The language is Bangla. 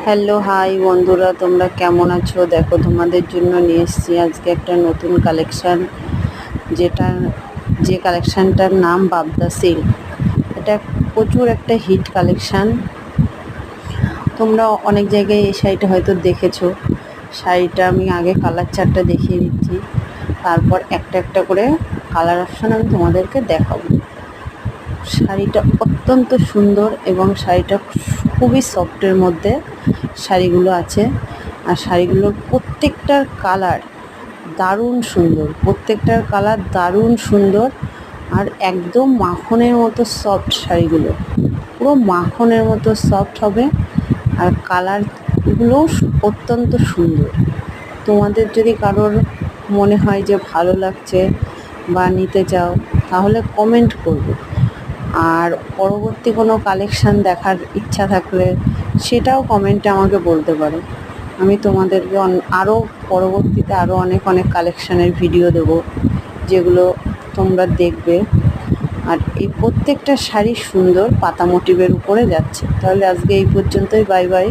হ্যালো হাই বন্ধুরা, তোমরা কেমন আছো? দেখো, তোমাদের জন্য নিয়ে এসেছি আজকে একটা নতুন কালেকশান, যেটা যে কালেকশানটার নাম বাবদা সিল্ক। এটা প্রচুর একটা হিট কালেকশান। তোমরা অনেক জায়গায় এই শাড়িটা হয়তো দেখেছো। শাড়িটা আমি আগে কালার চার্টটা দেখিয়ে দিচ্ছি, তারপর একটা একটা করে কালার অপশান আমি তোমাদেরকে দেখাবো। শাড়িটা অত্যন্ত সুন্দর এবং শাড়িটা খুবই সফটের মধ্যে শাড়িগুলো আছে। আর শাড়িগুলোর প্রত্যেকটার কালার দারুণ সুন্দর, প্রত্যেকটার কালার দারুণ সুন্দর। আর একদম মাখনের মতো সফট শাড়িগুলো, পুরো মাখনের মতো সফট হবে। আর কালারগুলোও অত্যন্ত সুন্দর। তোমাদের যদি কারোর মনে হয় যে ভালো লাগছে বা নিতে চাও, তাহলে কমেন্ট করবে। আর পরবর্তী কোনো কালেকশান দেখার ইচ্ছা থাকলে সেটাও কমেন্টে আমাকে বলতে পারো। আমি তোমাদেরকে আরও পরবর্তীতে আরও অনেক অনেক কালেকশানের ভিডিও দেবো, যেগুলো তোমরা দেখবে। আর এই প্রত্যেকটা শাড়ি সুন্দর পাতা মোটিভের উপরে যাচ্ছে। তাহলে আজকে এই পর্যন্তই, বাই বাই।